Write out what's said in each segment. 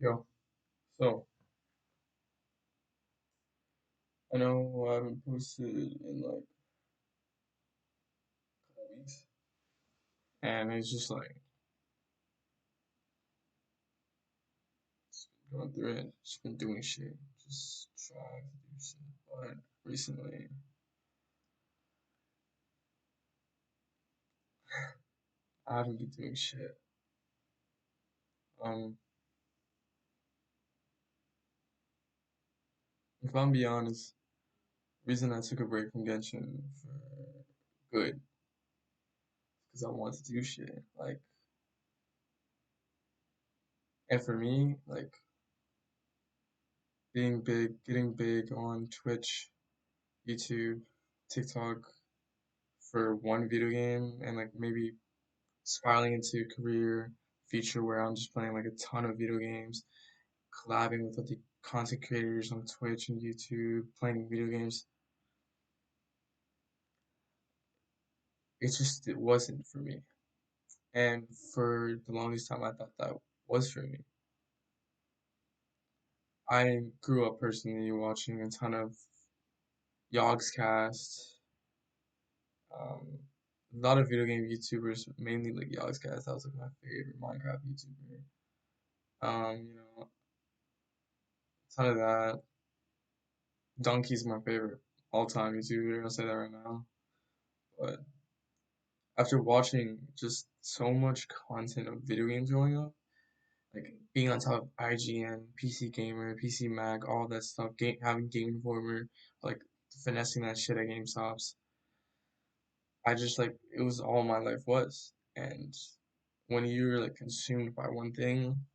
Yo, so I know I haven't posted in like a couple weeks, and it's just like just been going through it, just been doing shit, just trying to do shit. But recently, I haven't been doing shit. Um, if I'm being honest, the reason I took a break from Genshin for good, because I wanted to do shit. And for me, being big, getting big on Twitch, YouTube, TikTok for one video game, and like maybe spiraling into a career future where I'm just playing like a ton of video games, collabing with other content creators on Twitch and YouTube, playing video games. It wasn't for me. And for the longest time I thought that was for me. I grew up personally watching a ton of Yogscast, um, a lot of video game YouTubers, mainly like Yogscast. That was like my favorite Minecraft YouTuber. A ton of that. Donkey's my favorite all-time YouTuber. I'll say that right now. But after watching just so much content of video games growing up, like being on top of IGN, PC Gamer, PC Mag, all that stuff, having Game Informer, like finessing that shit at GameStops, I just like it was all my life was. And when you're like consumed by one thing,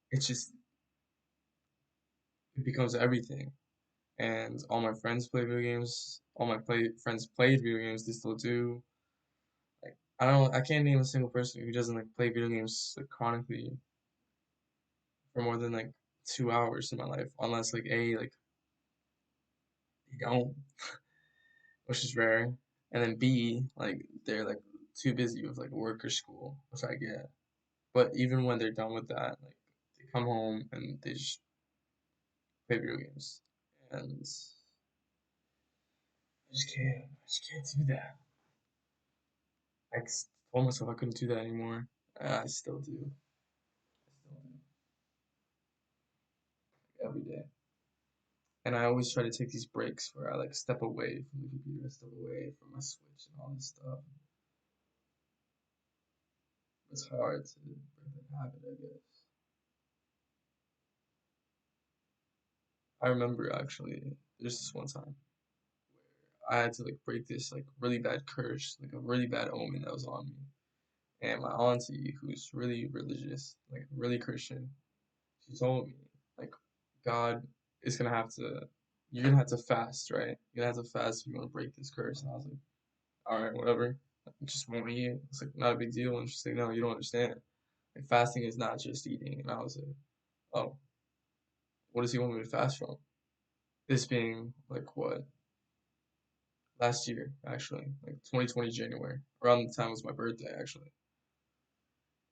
it's just it becomes everything. And all my friends play video games. All my friends played video games. They still do. Like I can't name a single person who doesn't like play video games like chronically for more than like 2 hours in my life, unless like they don't, which is rare, and then B like they're like too busy with like work or school, which I get. But even when they're done with that, like they come home and they just play video games, and I just can't do that. Told myself I couldn't do that anymore. I still do. I still do every day. And I always try to take these breaks where I like step away from the computer, step away from my Switch and all this stuff. It's hard to break that habit, I guess. I remember actually, there's this one time I had to like break this like really bad curse, like a really bad omen that was on me. And my auntie, who's really religious, like really Christian, she told me like God is gonna have to, you're gonna have to fast, right? You're gonna have to fast if you want to break this curse. And I was like, all right, whatever. I just won't eat. It's like not a big deal. And she's like, no, you don't understand. Like fasting is not just eating. And I was like, oh, what does he want me to fast from? This being like what? Last year, actually, like 2020 January. Around the time was my birthday, actually.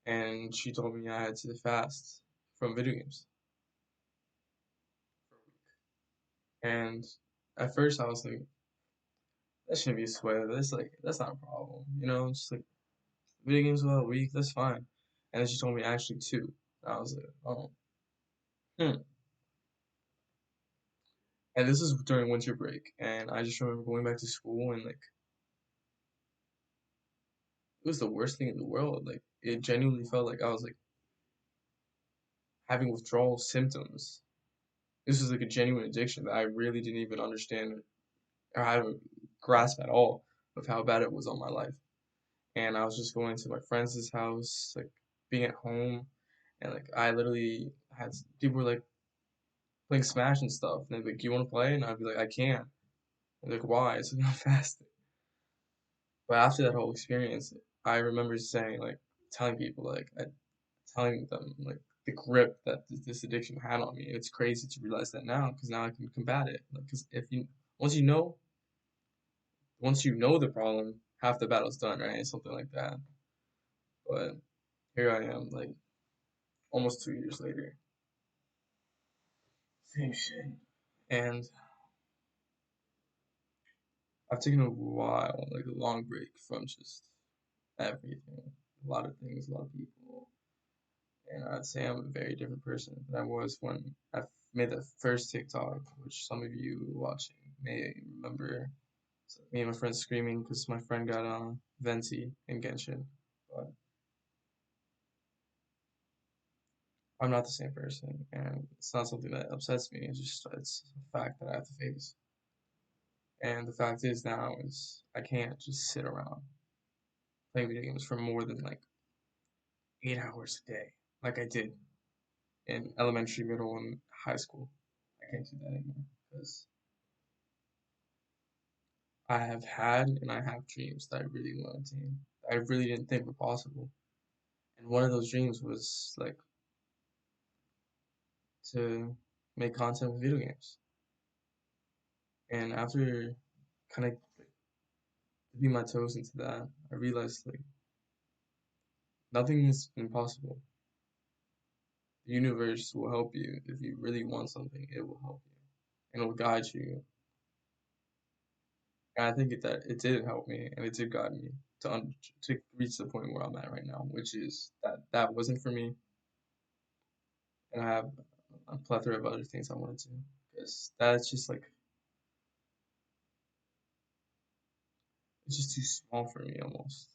And she told me I had to fast from video games for a week. And at first I was like, that shouldn't be a sweat. That's not a problem. Just like video games for a week, that's fine. And then she told me actually two. I was like, oh, hmm. And this is during winter break, and I just remember going back to school and like it was the worst thing in the world. Like it genuinely felt like I was like having withdrawal symptoms. This was like a genuine addiction that I really didn't even understand or have a grasp at all of how bad it was on my life. And I was just going to my friends' house, like being at home, and like I literally had people were like playing Smash and stuff, and they'd be like, "Do you want to play?" And I'd be like, "I can't." And they're like, "Why?" It's like I'm fasting. But after that whole experience, I remember saying like telling people telling them like the grip that this addiction had on me. It's crazy to realize that now because now I can combat it. Like, because if you once you know once you know the problem, half the battle's done, right? Something like that. But here I am, like almost 2 years later, same shit. And I've taken a while, like a long break from just everything, a lot of things, a lot of people, and I'd say I'm a very different person than I was when I made that first TikTok, which some of you watching may remember. So me and my friend screaming because my friend got Venti in Genshin, but I'm not the same person, and it's not something that upsets me. It's a fact that I have to face. And the fact is now is I can't just sit around playing video games for more than like 8 hours a day, like I did in elementary, middle, and high school. I can't do that anymore because I have had and I have dreams that I really want to attain. I really didn't think were possible. And one of those dreams was like to make content with video games. And after kind of dipping my toes into that, I realized like nothing is impossible. The universe will help you if you really want something. It will help you and it will guide you. And I think that it did help me and it did guide me to reach the point where I'm at right now, which is that wasn't for me, and I have a plethora of other things I want to do because that's just like it's just too small for me almost.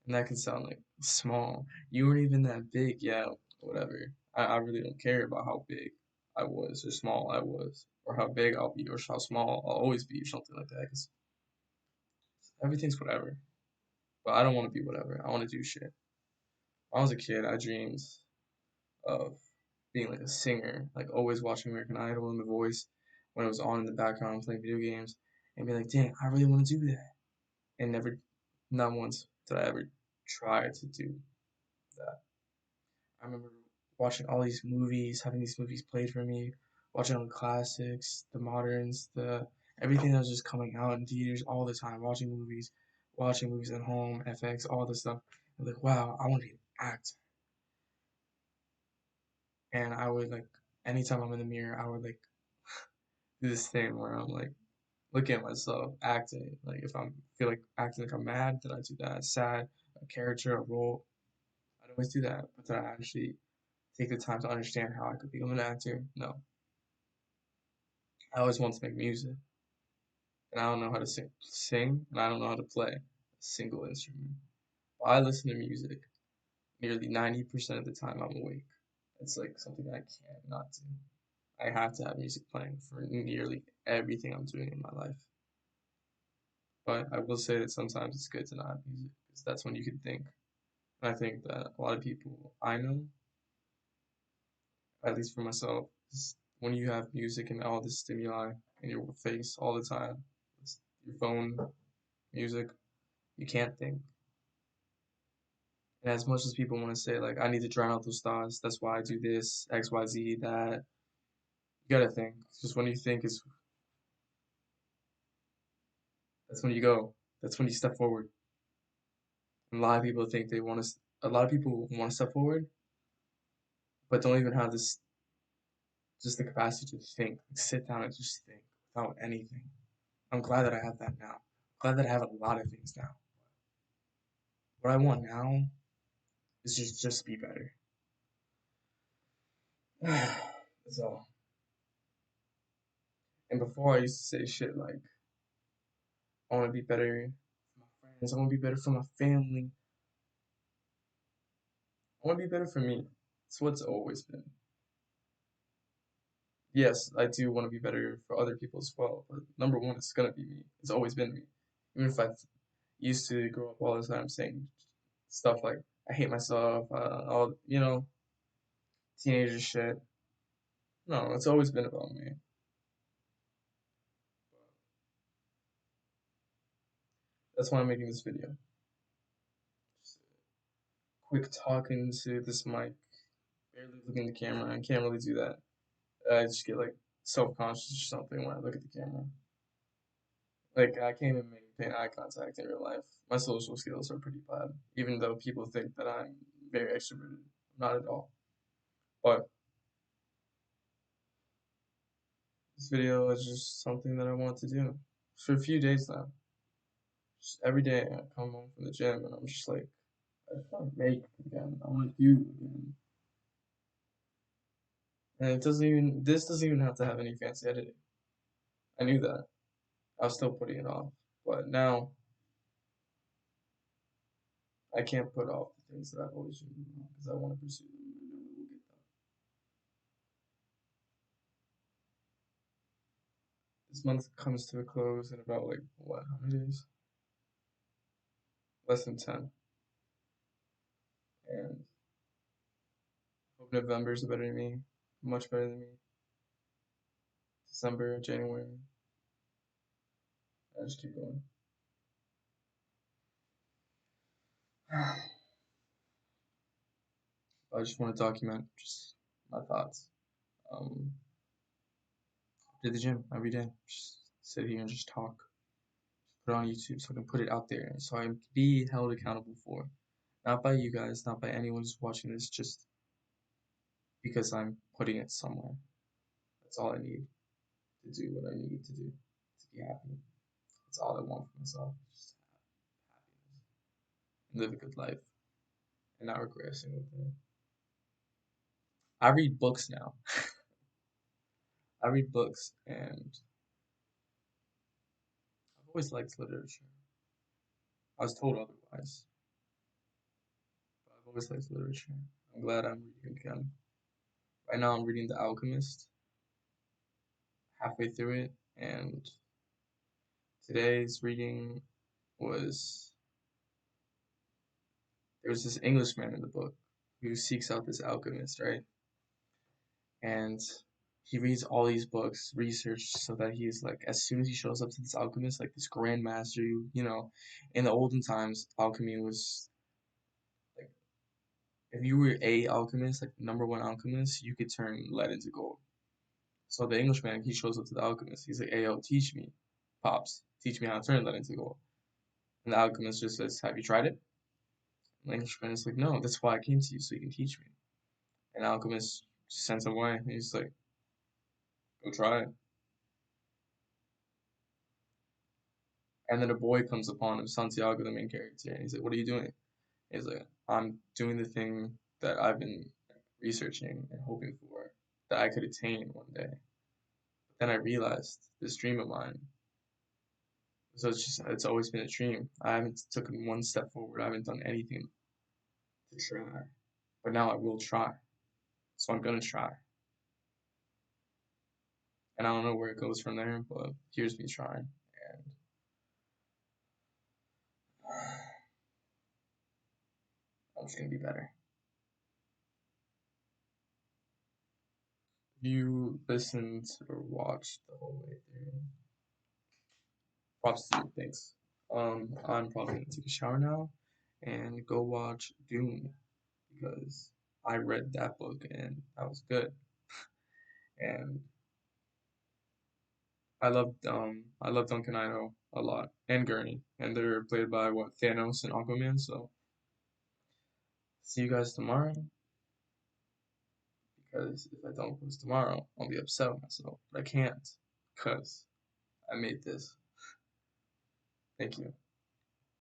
And that can sound like small. You weren't even that big, yeah, whatever. I really don't care about how big I was or small I was, or how big I'll be or how small I'll always be or something like that. Because everything's whatever. But I don't want to be whatever. I want to do shit. When I was a kid, I dreamed of being like a singer, like always watching American Idol and The Voice when it was on in the background playing video games, and be like, dang, I really want to do that. And never, not once did I ever try to do that. I remember watching all these movies, having these movies played for me, watching all the classics, the moderns, the everything that was just coming out in theaters all the time, watching movies at home, FX, all this stuff. I'm like, wow, I want to be an actor. And I would like, anytime I'm in the mirror, I would like do this thing where I'm like looking at myself acting. Like if I feel like acting like I'm mad, then I do that. Sad, a character, a role, I'd always do that. But then I actually take the time to understand how I could become an actor. No, I always want to make music, and I don't know how to sing, and I don't know how to play a single instrument. But I listen to music nearly 90% of the time I'm awake. It's like something I can't not do. I have to have music playing for nearly everything I'm doing in my life. But I will say that sometimes it's good to not have music because that's when you can think. And I think that a lot of people I know, at least for myself, is when you have music and all this stimuli in your face all the time, your phone, music, you can't think. And as much as people want to say, like, I need to drown out those thoughts, that's why I do this, X, Y, Z, that, you gotta think. Just when you think is that's when you go. That's when you step forward. And a lot of people think they want to. A lot of people want to step forward, but don't even have this just the capacity to think, like sit down and just think without anything. I'm glad that I have that now. Glad that I have a lot of things now. What I want now is just be better. That's all. And before I used to say shit like I want to be better for my friends. I want to be better for my family. I want to be better for me. It's what's always been. Yes, I do want to be better for other people as well. But number one, it's gonna be me. It's always been me. Even if I used to grow up all the time saying stuff like I hate myself, all teenager shit. No, it's always been about me. That's why I'm making this video. Just quick talk into this mic, barely looking at the camera. I can't really do that. I just get like self-conscious or something when I look at the camera. Like I can't even maintain eye contact in real life. My social skills are pretty bad, even though people think that I'm very extroverted. Not at all. But This video is just something that I want to do for a few days now. Just every day I come home from the gym and I'm just like, I just want to make again. I want to do again. And this doesn't even have to have any fancy editing. I knew that. I was still putting it off. But now I can't put off the things that I've always dreamed about because I want to pursue them and I know I will get them. This month comes to a close in about like, what, how many days? Less than 10. And hope November's better than me. Much better than me. December, January. I just keep going. I just want to document just my thoughts. Um, to the gym every day. Just sit here and just talk. Put it on YouTube so I can put it out there so I can be held accountable for. Not by you guys, not by anyone who's watching this, just because I'm putting it somewhere. That's all I need to do what I need to do to be happy. That's all I want for myself. Just happiness. Live a good life and not regret a single thing. I read books now. I read books and I've always liked literature. I was told otherwise, but I've always liked literature. I'm glad I'm reading again. Right now I'm reading The Alchemist, halfway through it, and today's reading was there was this Englishman in the book who seeks out this alchemist, right? And he reads all these books, research, so that he's like, as soon as he shows up to this alchemist, like this grand master, in the olden times, alchemy was like, if you were a alchemist, like number one alchemist, you could turn lead into gold. So the Englishman, he shows up to the alchemist. He's like, "Hey, yo, teach me, pops, teach me how to turn lead into gold." And the alchemist just says, "Have you tried it?" And the Englishman is like, "No, that's why I came to you, so you can teach me." And the alchemist sends him away. And he's like, "Go try it." And then a boy comes upon him, Santiago, the main character, and he's like, "What are you doing?" He's like, "I'm doing the thing that I've been researching and hoping for, that I could attain one day." But then I realized this dream of mine. So it's always been a dream. I haven't taken one step forward. I haven't done anything to try. But now I will try. So I'm gonna try. And I don't know where it goes from there, but here's me trying. And I'm just gonna be better. If you listened or watched the whole way through, props to you, thanks. I'm probably gonna take a shower now and go watch Dune because I read that book and that was good. And I love Duncan Idaho a lot and Gurney, and they're played by what Thanos and Aquaman. So see you guys tomorrow because if I don't post tomorrow, I'll be upset with myself. But I can't because I made this. Thank you.